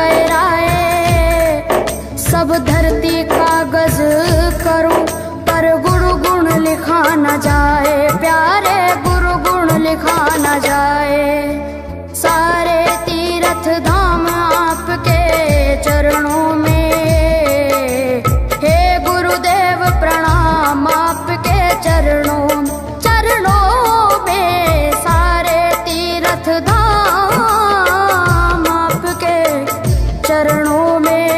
गए राय। सब धरती कागज करूं पर गुरु गुण लिखा न जाए, प्यारे गुरु गुण लिखा न जाए। सारे तीर्थ धाम आपके चरणों में, हे गुरुदेव प्रणाम आपके चरणों में। सारे तीर्थ धाम आपके चरणों में,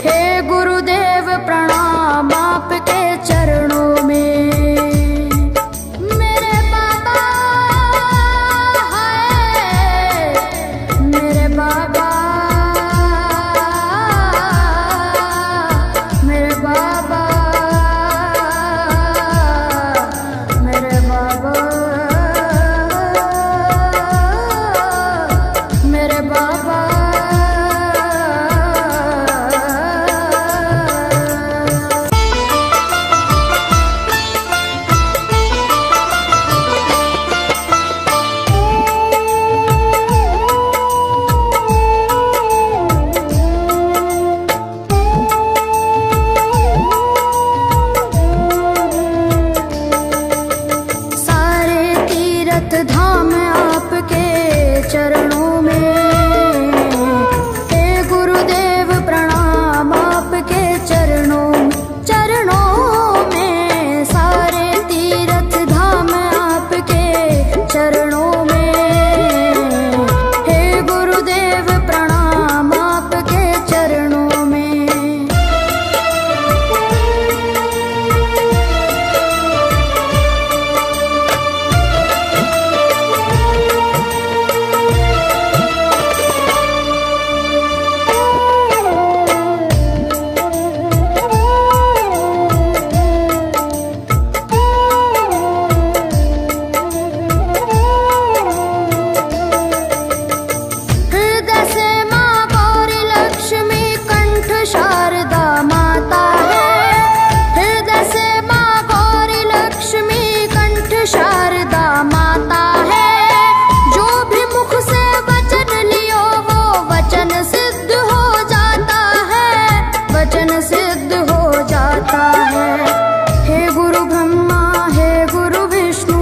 हे गुरुदेव प्रणाम आपके चरणों में। मेरे बाबा है, मेरे बाबा, मेरे बाबा, मेरे बाबा, मेरे बाबा। सारे तीर्थ धाम आपके चरणों में, हे गुरुदेव प्रणाम आपके चरणों में। सारे तीर्थ धाम आपके चरणों में, हे गुरुदेव प्रणाम आपके चरणों में। हृदय से माँ गौरी लक्ष्मी कंठ शारदा माता है। हृदय से माँ गौरी लक्ष्मी कंठ शारदा माता है। जो भी मुख से वचन लियो वो वचन सिद्ध हो जाता है, वचन सिद्ध हो जाता है। हे गुरु ब्रह्मा, हे गुरु विष्णु,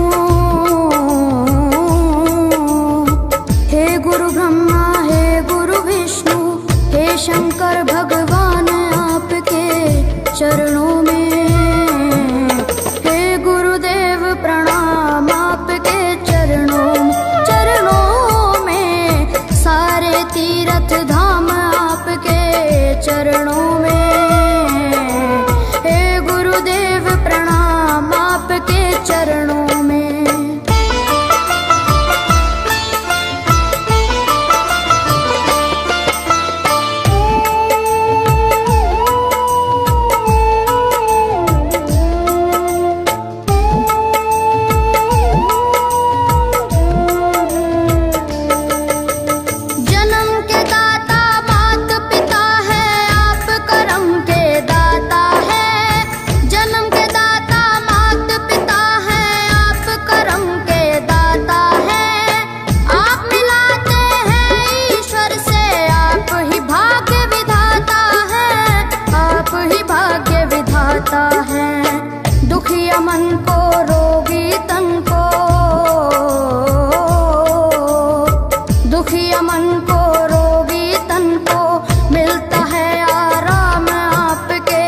हे गुरु ब्रह्मा, हे गुरु विष्णु, हे शंकर भगवान आपके चरणों में, हे गुरुदेव प्रणाम आपके चरणों में। सारे तीर्थ धाम आपके चरणों में, हे गुरुदेव प्रणाम आपके चरणों में। जन्म के दाता मात पिता है, आप करम के दाता है। जन्म के दाता मात पिता है, आप करम के दाता है। आप मिलाते हैं ईश्वर से, आप ही भाग्य विधाता है, आप ही भाग्य विधाता है। दुखिया मन को, रोगी तन को, दुखिया मन को, रोगी तन को मिलता है आराम आपके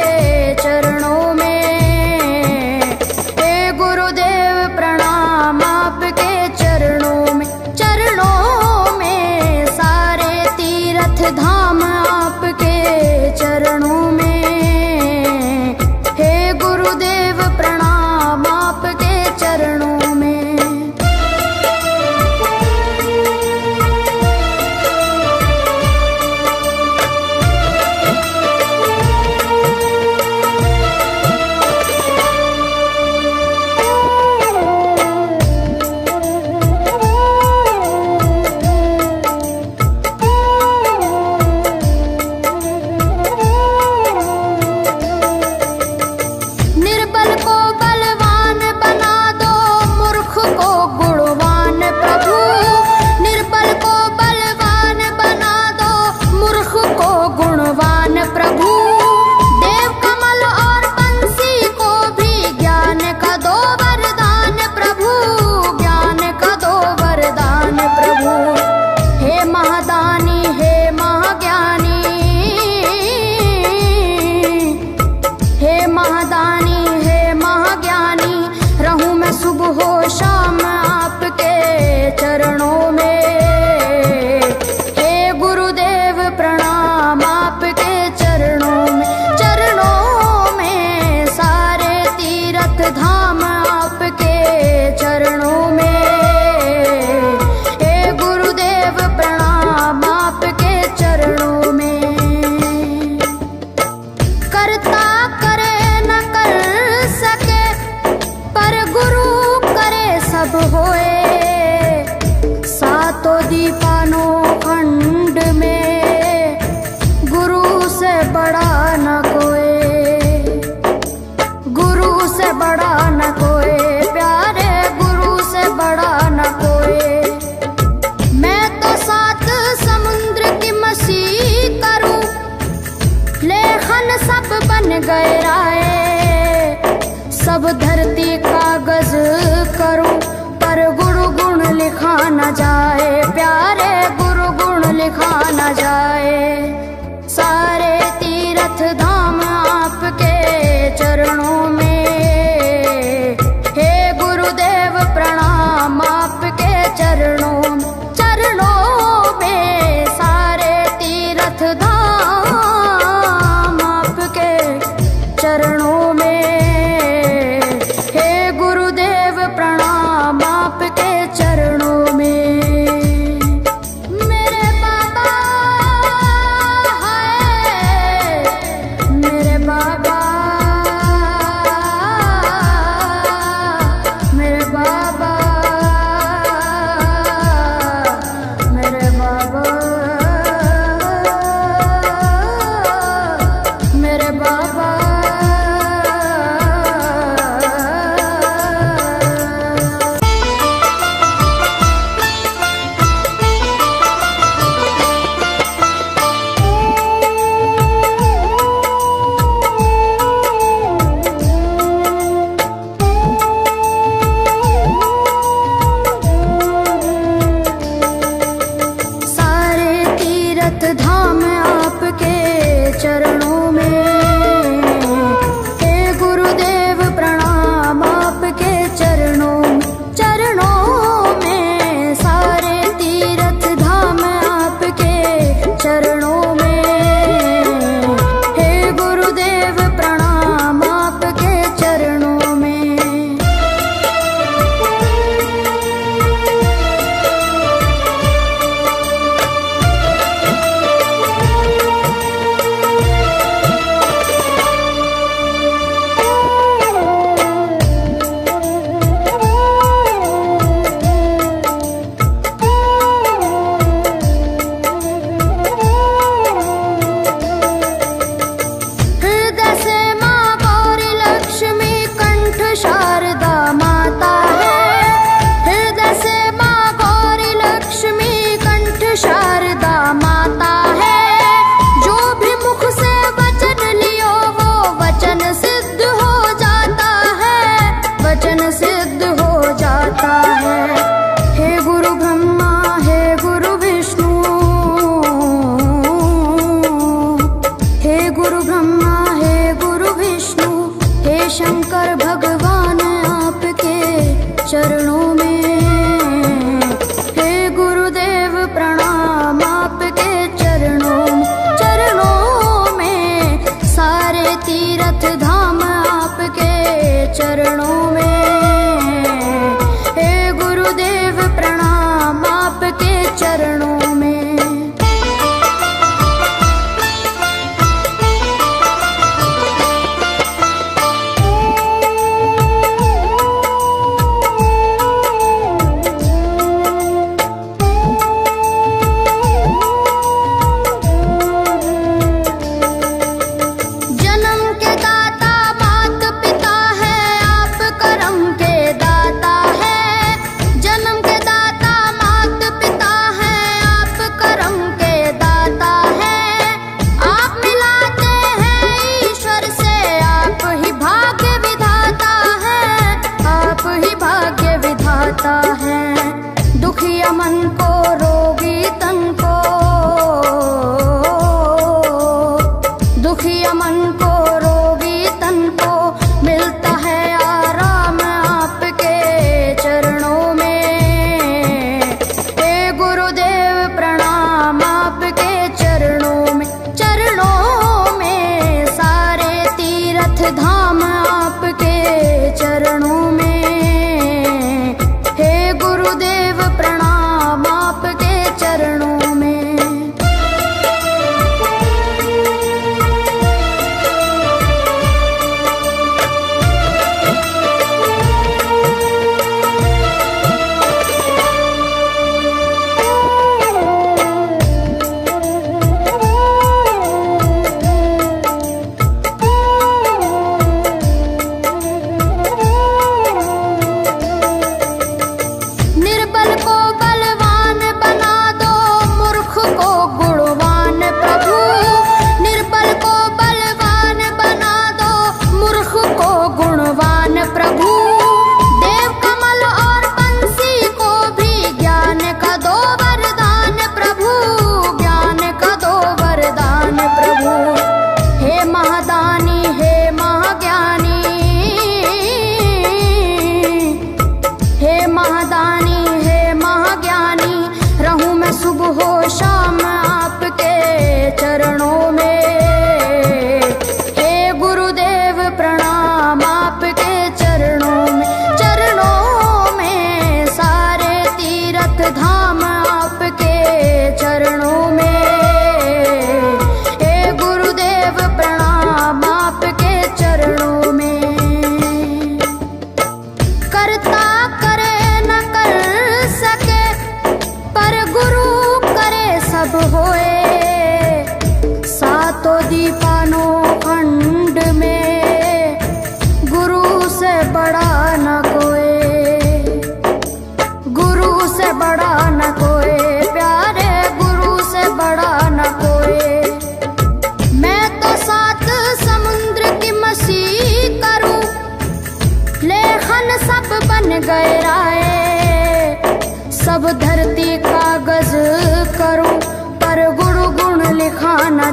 चरणों में। हे गुरुदेव प्रणाम आपके चरणों में। सारे तीर्थ धाम आपके चरणों में, हे गुरुदेव प्रणाम आपके चरणों में। गहराए। सब धरती कागज करूं पर गुरु गुण लिखा न जाए, प्यारे गुरु गुण लिखा न जाए। सारे तीर्थ धाम आपके चरणों में, हे गुरुदेव प्रणाम आपके चरणों में। सारे तीर्थ धाम आपके चरणों में, हे गुरुदेव प्रणाम आपके चरणों में। मेरे बाबा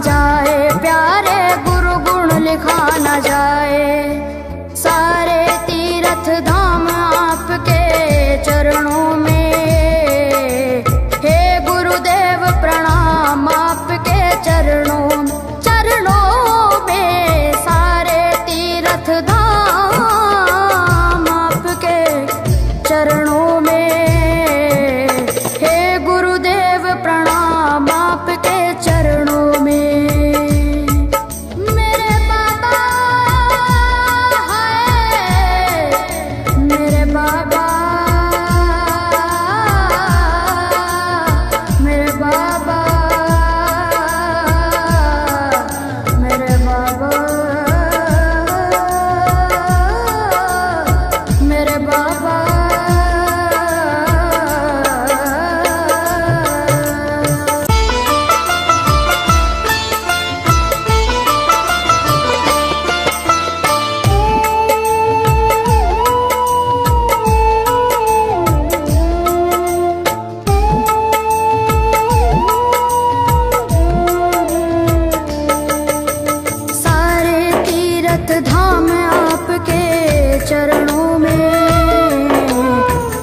जाए, प्यारे गुरु गुण लिखा न जाए। सारे तीर्थ धाम आपके चरणों में, हे गुरुदेव प्रणाम आपके चरणों में। सारे तीर्थ धाम आपके चरणों में, हे गुरुदेव प्रणाम आपके चरणों में। मेरे बाबा है, मेरे बाबा, मेरे बाबा, मेरे बाबा, मेरे बाबा। सारे तीर्थ धाम आपके चरणों में,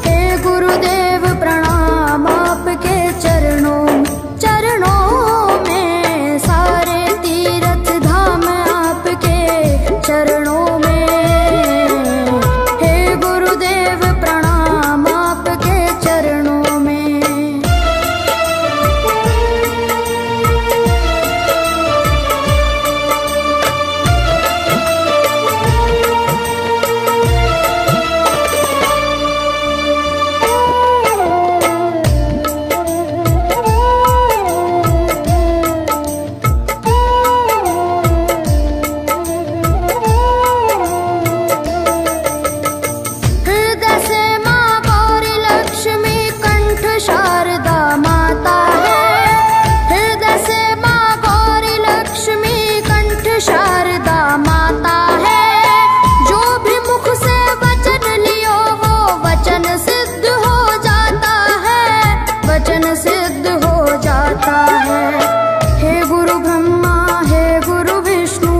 हे गुरुदेव प्रणाम आपके चरणों में। सारे तीर्थ धाम आपके चरणों में, हे गुरुदेव प्रणाम आपके चरणों में। हृदय से माँ गौरी लक्ष्मी कंठ शारदा माता है। हृदय से माँ गौरी लक्ष्मी कंठ शारदा माता है। जो भी मुख से वचन लियो वो वचन सिद्ध हो जाता है, वचन सिद्ध हो जाता है। हे गुरु ब्रह्मा, हे गुरु विष्णु,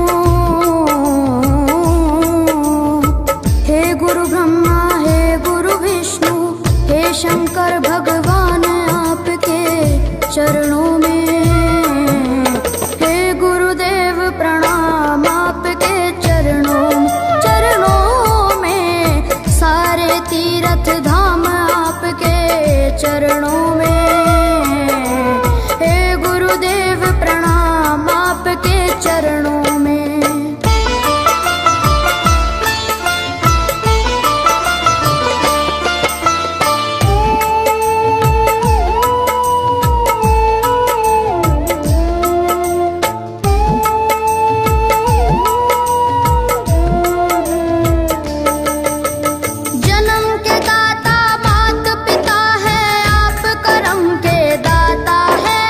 हे गुरु ब्रह्मा, हे गुरु विष्णु, हे शंकर भगवान आपके चरणों में, हे गुरुदेव प्रणाम आपके चरणों में। सारे तीर्थ धाम आपके चरणों में, हे गुरुदेव प्रणाम आपके चरणों में। जन्म के दाता मात पिता है, आप करम के दाता है।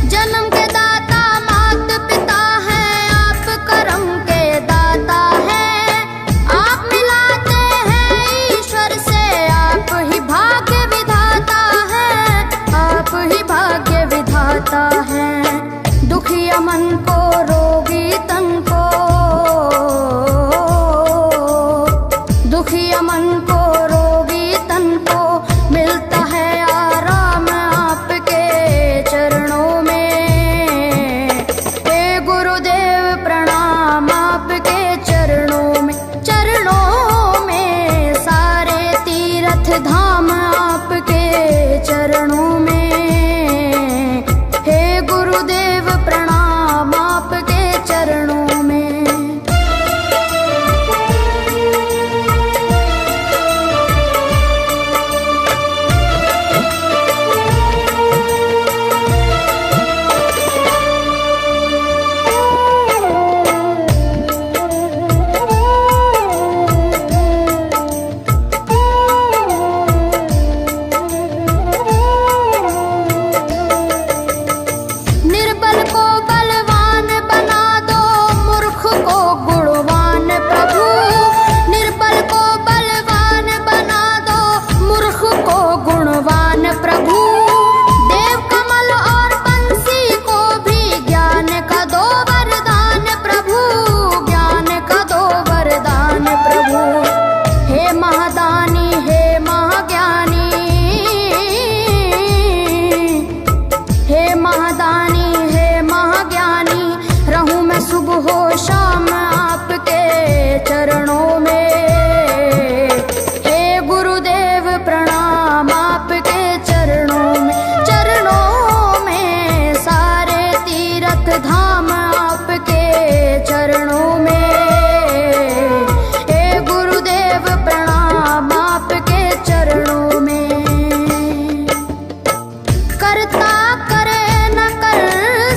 जन्म के दाता मात पिता है, आप करम के दाता है। आप मिलाते हैं ईश्वर से, आप ही भाग्य विधाता है, आप ही भाग्य विधाता है। दुखिया मन को, रोगी तन को, दुखिया मन को, रोगी तन को मिलता है आराम आपके चरणों में। हे गुरुदेव प्रणाम आपके चरणों में। सारे तीर्थ धाम आपके चरणों में, हे गुरुदेव प्रणाम आपके चरणों में। धाम आपके चरणों में। हे गुरुदेव प्रणाम आपके चरणों में। करता करे न कर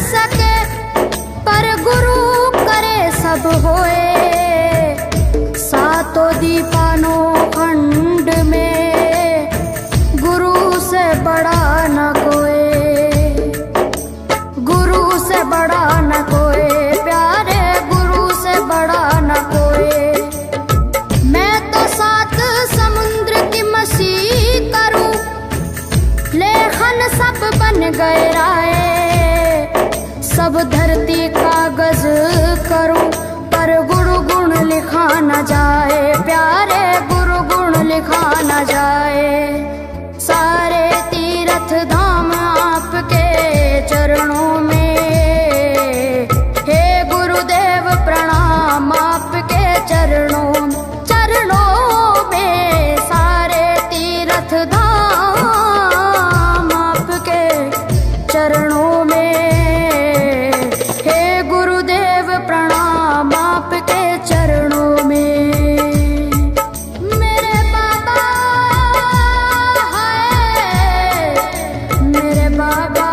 सके पर गुरु करे सब होए। सातों दीपानों खंड में गुरु से बड़ा न कोई, गुरु से बड़ा न कोई, प्यारे गुरु से बड़ा न कोई। मैं तो सात समुद्र की मसी करूं, लेखन सब बन गए राय। सब धरती कागज करूं पर गुरु गुण लिखा न जाए, प्यारे गुरु गुण लिखा न जाए। सारे तीर्थ धाम आपके चरणों में। हे गुरुदेव प्रणाम आपके चरणों में। सारे तीर्थ धाम आपके चरणों में। हे गुरुदेव प्रणाम आपके चरणों में। मेरे बाबा है, मेरे बाबा,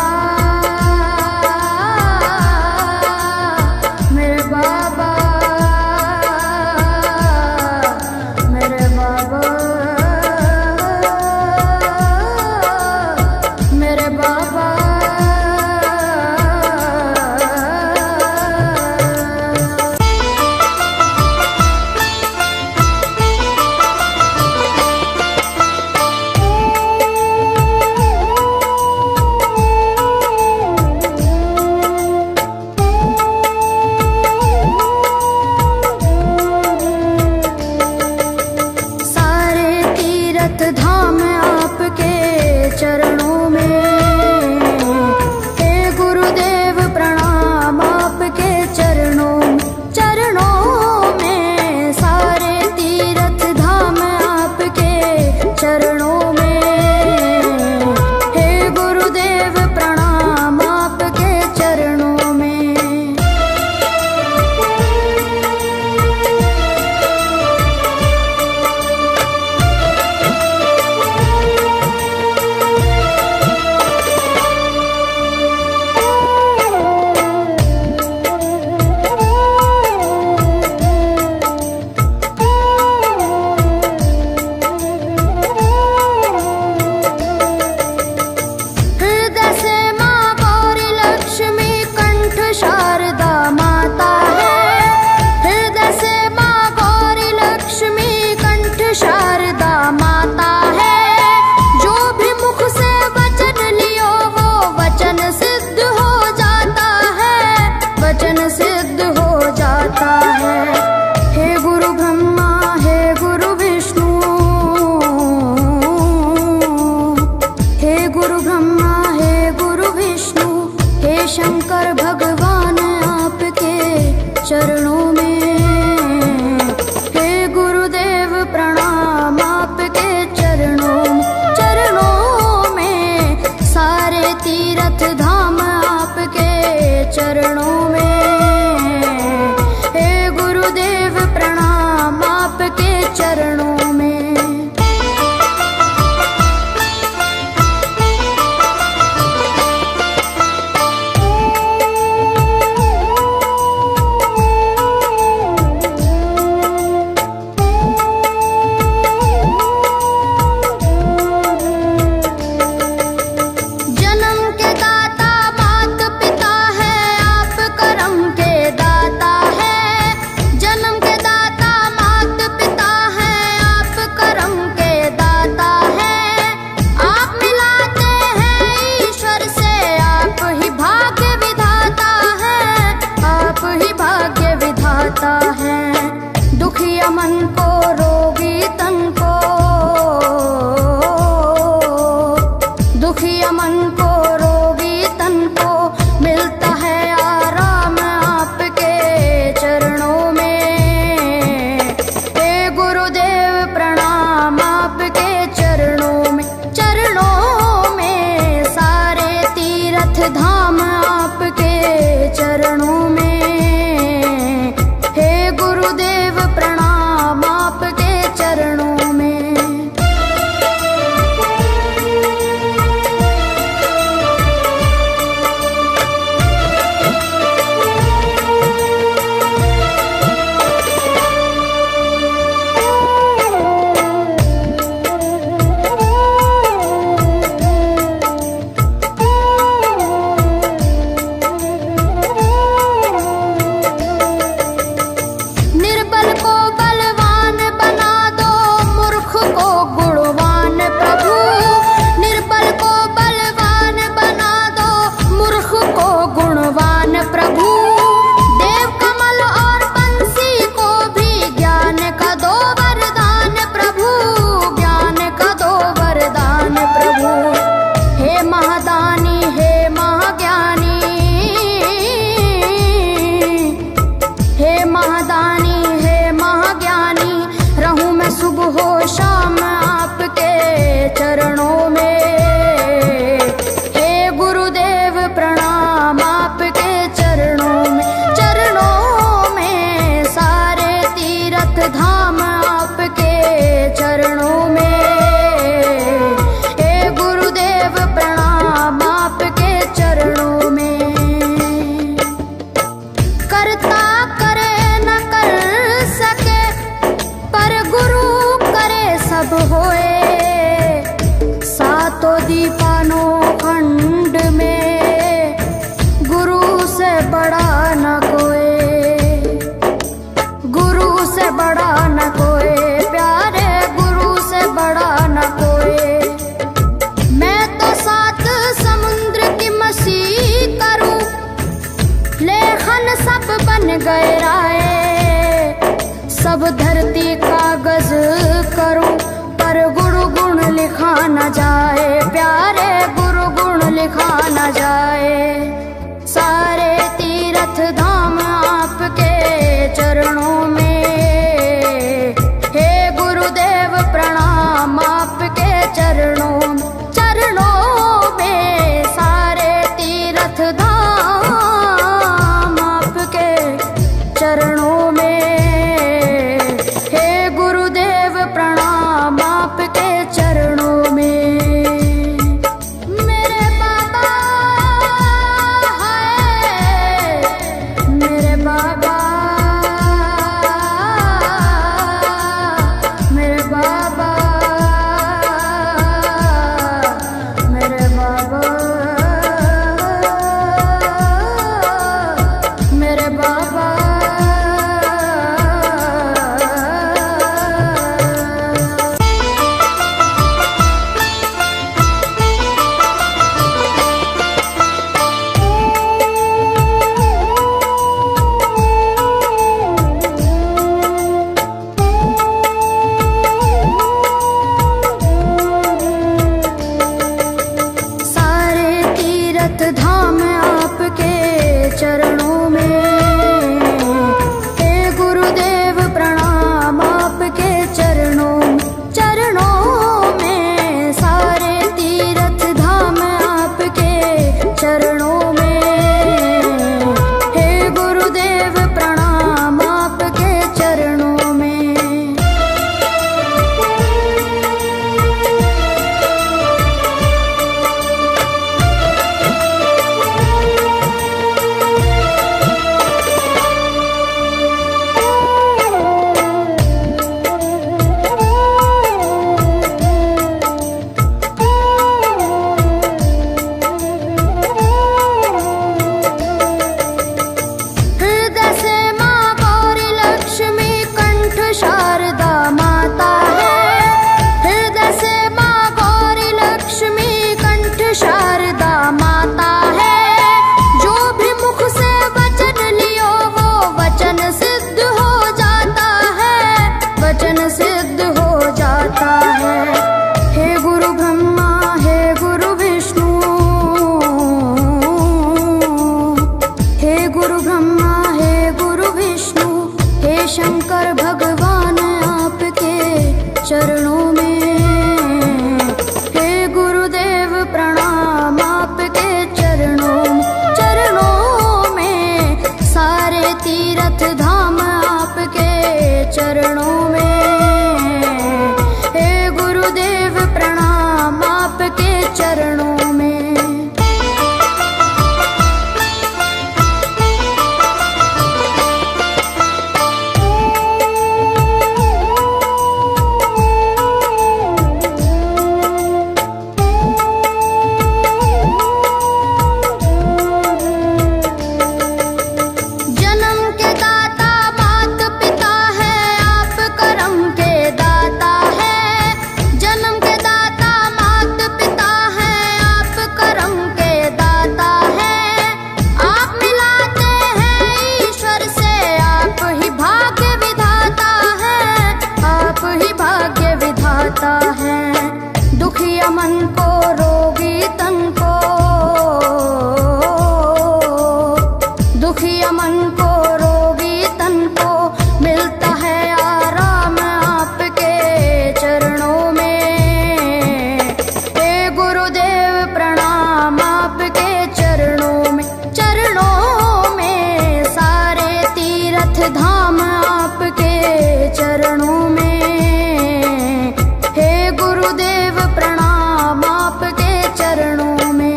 मेरे बाबा, मेरे बाबा, मेरे बाबा। सारे तीर्थ धाम आपके चरणों में। हे गुरुदेव प्रणाम आपके चरणों में। सारे तीर्थ धाम आपके चरणों में। हे गुरुदेव प्रणाम आपके चरणों में। हृदय से माँ गौरी लक्ष्मी कंठ शारदा माता है। हृदय से माँ गौरी लक्ष्मी कंठ शारदा माता है। जो भी मुख से वचन लियो वो वचन सिद्ध हो जाता है, वचन सिद्ध हो जाता है। हे गुरु ब्रह्मा हे गुरु विष्णु, हे गुरु ब्रह्मा हे गुरु विष्णु, हे शंकर भगवान आपके चरणों में। हे गुरुदेव प्रणाम आपके चरणों में। सारे तीर्थ धाम आपके चरणों में। हे गुरुदेव प्रणाम आपके चरणों में। जन्म के दाता मात पिता है कर्ता करे न कर सके, पर गुरु करे सब होए। सातों दीपानो खंड में गुरु से बड़ा न कोई, गुरु से बड़ा न कोई प्यारे, गुरु से बड़ा न कोई। मैं तो सात समुद्र की मसी करूं, लेखन सब बन गए राय। सब धरती कागज करूं, पर गुरु गुण लिखा न जाए प्यारे, गुरु गुण लिखा न जाए। सारे तीर्थ धाम आपके चरणों में, हे गुरुदेव प्रणाम आपके चरणों में। सारे तीर्थ धाम आपके चरणों में, हे गुरुदेव प्रणाम आपके चरणों में। मेरे बाबा है, मेरे बाबा, मेरे बाबा, मेरे बाबा, मेरे बाबा। सारे तीर्थ धाम आपके चरणों में, हे गुरुदेव प्रणाम आपके चरणों में। सारे तीर्थ धाम आपके चरणों में, हे गुरुदेव प्रणाम आपके चरणों में। हृदय से माँ गौरी लक्ष्मी कंठ शारदा माता है। हृदय से माँ गौरी लक्ष्मी कंठ शारदा माता है। जो भी मुख से वचन लियो वो वचन सिद्ध हो जाता है, वचन सिद्ध हो जाता है। हे गुरु ब्रह्मा, हे गुरु विष्णु, हे गुरु ब्रह्मा, हे गुरु विष्णु, हे शंकर भगवान आपके चरणों में, हे गुरुदेव प्रणाम आपके चरणों में। सारे तीर्थ धाम आपके चरणों में, हे गुरुदेव प्रणाम आपके चरणों में। जन्म के दाता मात पिता है, आप करम के दाता है। जन्म के दाता मात पिता है, आप करम के दाता है। आप मिलाते हैं ईश्वर से, आप ही भाग्य विधाता है, आप ही भाग्य विधाता है। दुखिया मन को, रोगी तन को, दुखिया मन को, रोगी तन को मिलता है आराम आपके चरणों में। हे गुरुदेव प्रणाम आपके चरणों में। सारे तीर्थ धाम आपके चरणों में, हे गुरुदेव प्रणाम आपके चरणों में।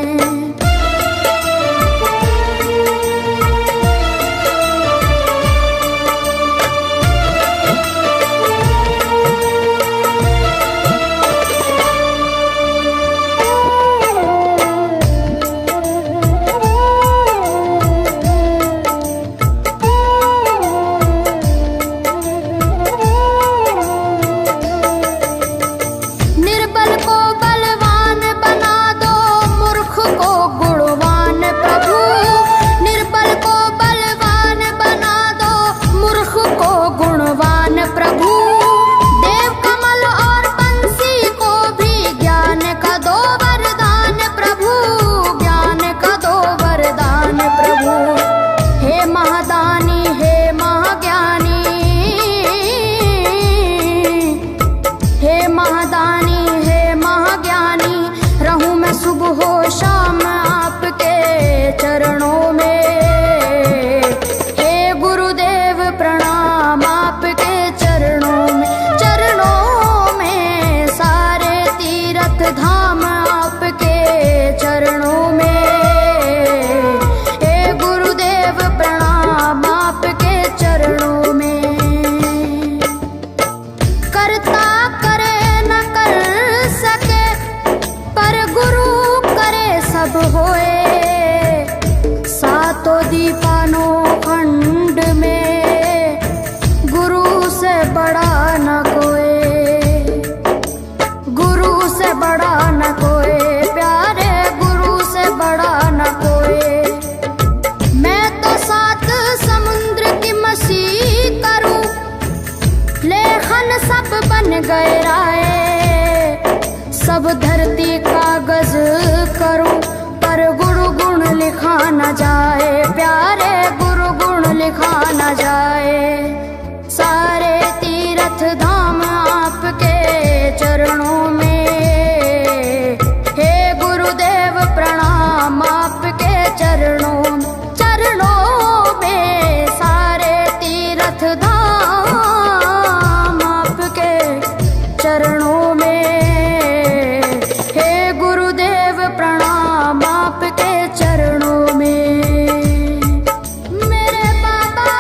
महादानी हे महाज्ञानी, हे महादानी हे महाज्ञानी, रहूं मैं सुबह हो शाम आपके चरणों में। हे गुरुदेव प्रणाम आपके चरणों में, चरणों में सारे तीर्थ धाम आपके चरणों में। हे गुरुदेव प्रणाम आपके चरणों में। करता करे न कर सके पर गुरु करे सब होए। सातों दीपानों खंड में गुरु से बड़ा न कोई, गुरु से बड़ा न कोई, प्यारे गुरु से बड़ा न कोई। मैं तो सात समुद्र की मसी करूं, लेखन सब बन गए राय। सब धरती कागज करूं पर गुरु गुण लिखा न जाए, प्यारे गुरु गुण लिखा न जाए। सारे तीर्थ धाम आपके चरणों में। हे गुरुदेव प्रणाम आपके चरणों में, चरणों में सारे तीर्थ धाम आपके चरणों में। हे गुरुदेव प्रणाम आपके चरणों में। मेरे बाबा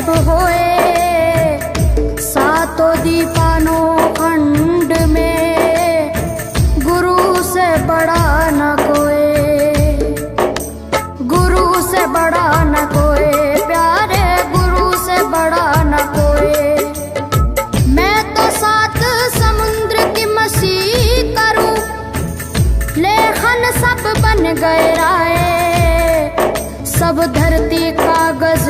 जप होए सातों दीपानो खंड में, गुरु से बड़ा न कोई, गुरु से बड़ा न कोई प्यारे, गुरु से बड़ा न कोई। मैं तो सात समुद्र की मसी करूं, लेखन सब बन गए राय, सब धरती कागज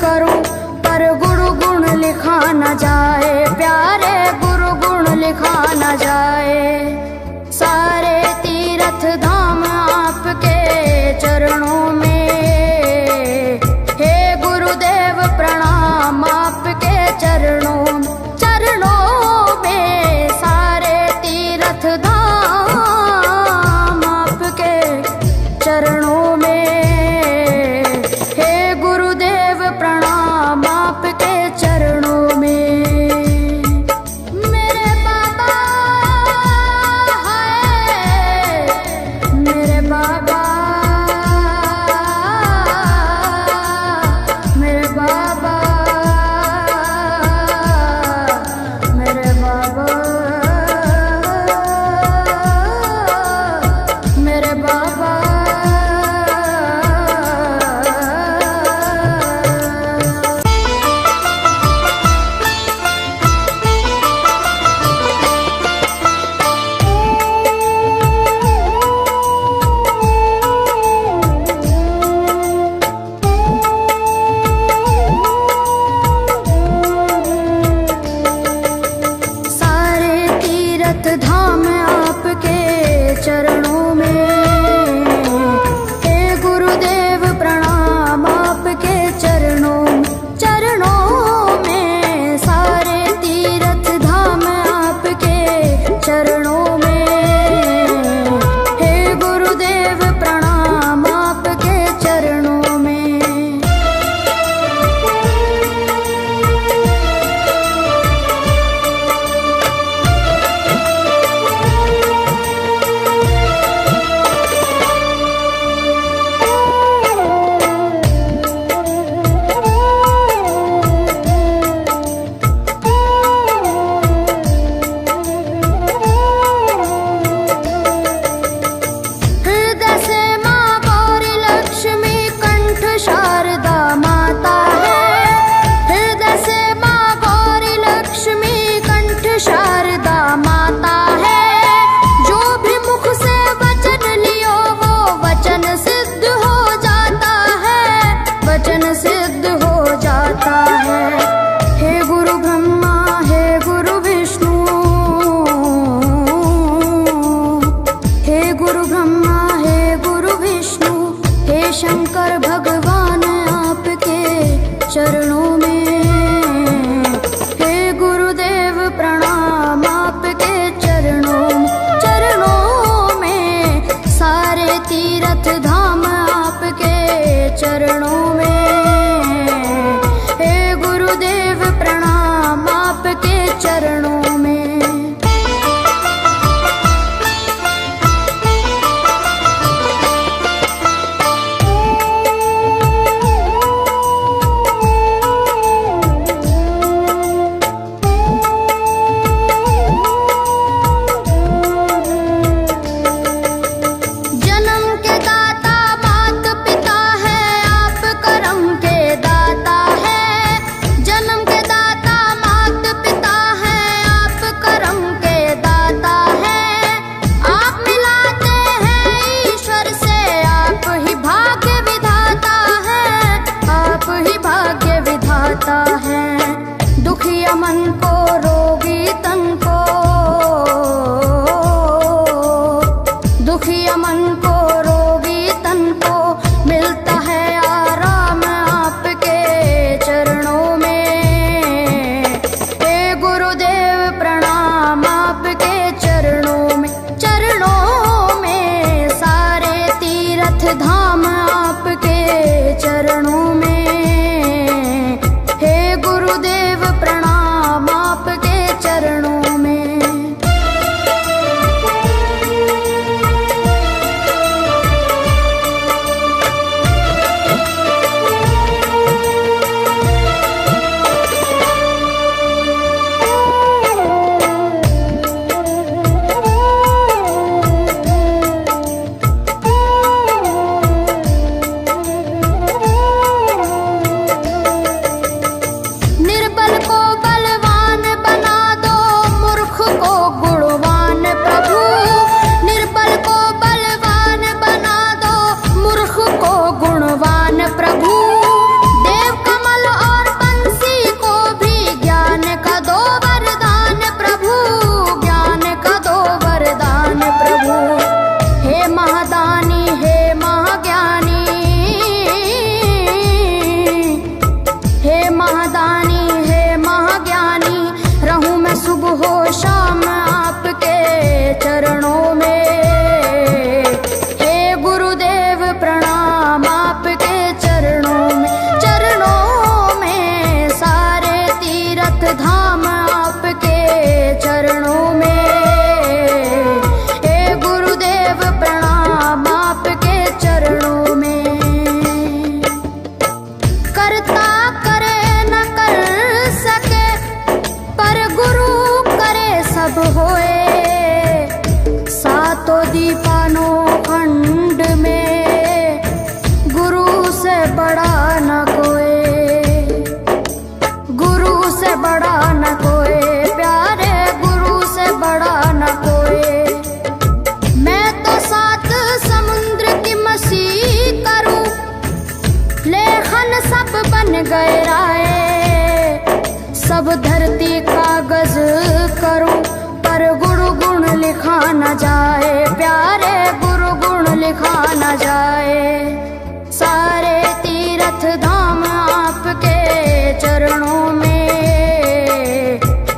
करूं, पर गुरु गुण लिखा न जाए प्यारे, गुरु गुण लिखा न जाए। सारे तीर्थ धाम आपके चरणों में, हे गुरुदेव प्रणाम आपके चरणों, चरणों में। सारे तीर्थ धाम आपके चरणों में, धाम आपके चरणों में, हे गुरुदेव प्रणाम आपके चरणों, चरणों में। सारे तीर्थ धाम आपके चरणों में, हे गुरुदेव प्रणाम आपके चरणों में। शंकर भगवान आपके चरणों में, हे गुरुदेव प्रणाम आपके चरणों, चरणों में। सारे तीर्थ धाम आपके चरणों में, हे गुरुदेव प्रणाम आपके चरणों में। दुखिया मन को रोगी तन को, दुखिया मन को रोगी तन को मिलता है आराम आपके चरणों में, हे गुरुदेव प्रणाम आपके चरणों में, चरणों में। सारे तीर्थ धाम आपके चरणों में, हे गुरुदेव प्रणाम। महादानी, हे महाज्ञानी, रहूं मैं सुबह हो शाम आपके चरणों में। हे गुरुदेव प्रणाम आपके चरणों में, चरणों में सारे तीर्थ धाम आपके चरणों में। हे गुरुदेव प्रणाम आपके चरणों में। करता करे न कर सके पर गुरु करे सब होए। सातों दीपानों खंड में गुरु से बड़ा न कोई, गुरु से बड़ा न कोई, प्यारे गुरु से बड़ा न कोई। मैं तो सात समुद्र की मसी करूं, लेखन सब बन गए राय। सब धरती कागज करूं पर गुरु गुण लिखा न जाए, प्यारे गुरु गुण लिखा न जाए। सारे तीर्थ धाम आपके चरणों में।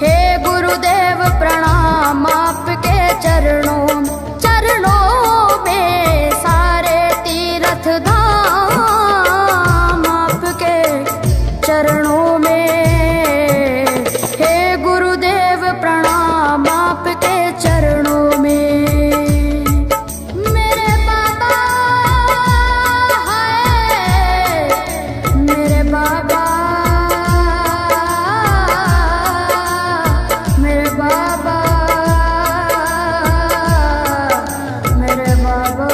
हे गुरुदेव प्रणाम आपके चरणों में, चरणों में सारे तीर्थ धाम आपके चरणों में। हे गुरुदेव प्रणाम आपके चरणों में। मेरे बाबा हाय, मेरे बाबा, मेरे बाबा, मेरे बाबा,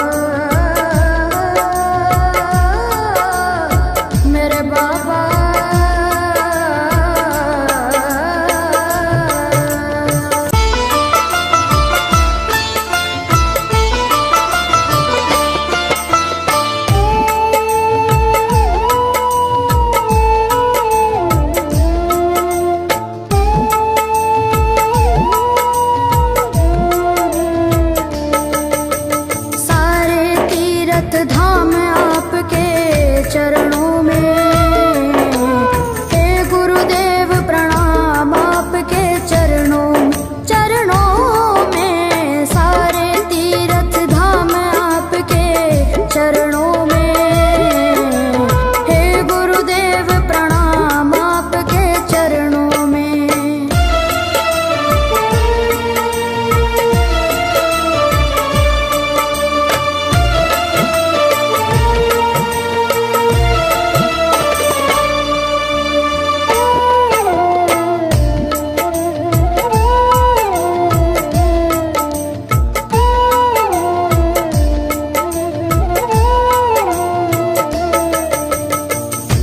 मेरे बाबा। सारे तीर्थ धाम आपके चरणों में। हे गुरुदेव प्रणाम आपके चरणों में, चरणों में सारे तीर्थ धाम आपके चरणों में। हे गुरुदेव प्रणाम आपके चरणों में।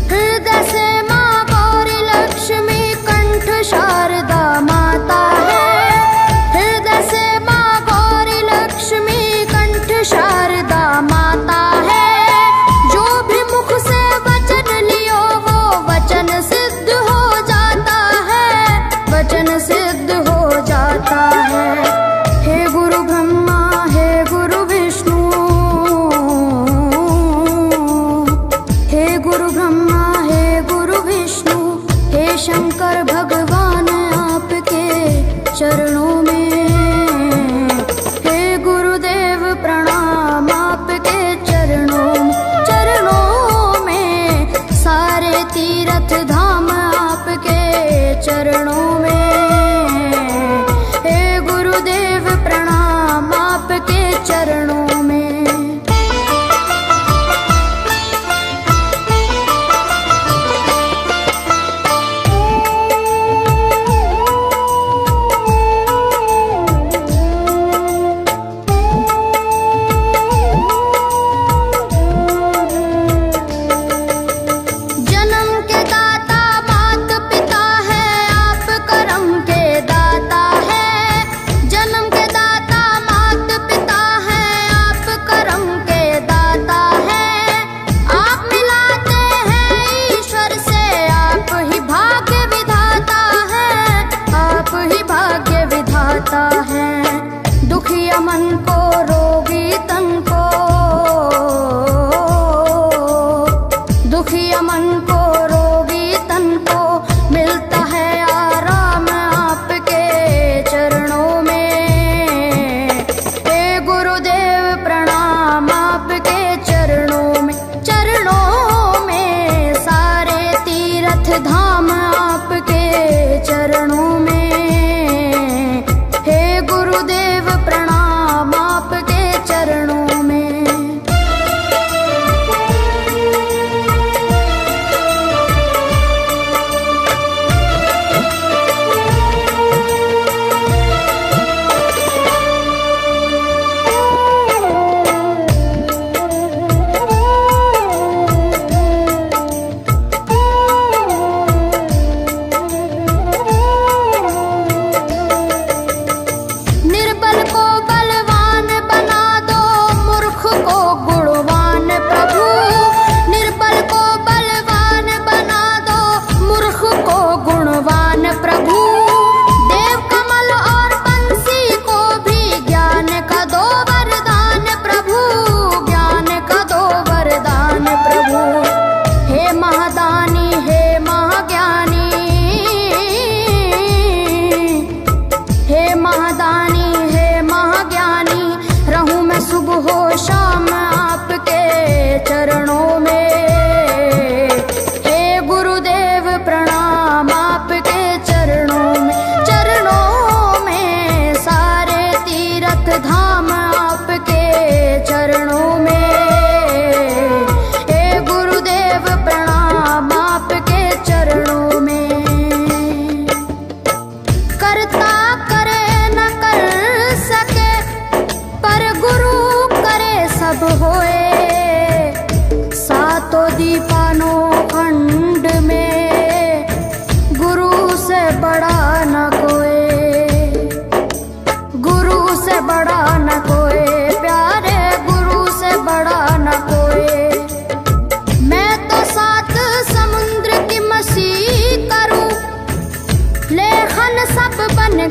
हृदय से माँ गौरी लक्ष्मी कंठ शारदा माता है। हृदय से माँ गौरी लक्ष्मी कंठ शारदा माता है। जो भी मुख से वचन लियो वो वचन सिद्ध हो जाता है, वचन सिद्ध हो जाता है। हे गुरु ब्रह्मा, हे गुरु विष्णु, हे गुरु ब्रह्मा, हे गुरु विष्णु, हे शंकर भगवान आपके चरणों में। हे गुरुदेव प्रणाम आपके चरणों में, चरणों में सारे तीर्थ धाम आपके चरणों में। हे गुरुदेव प्रणाम आपके चरणों में।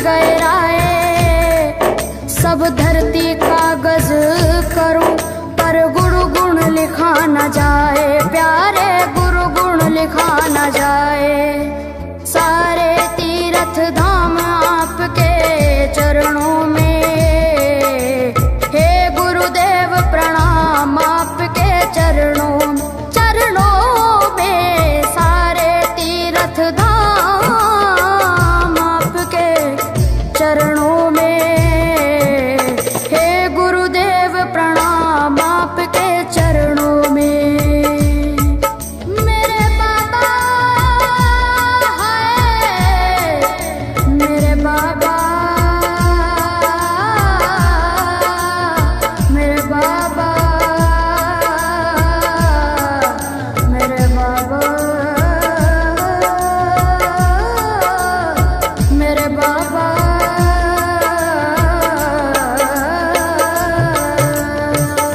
गए राय। सब धरती कागज करूं पर गुरु गुण लिखा न जाए, प्यारे गुरु गुण लिखा न जाए।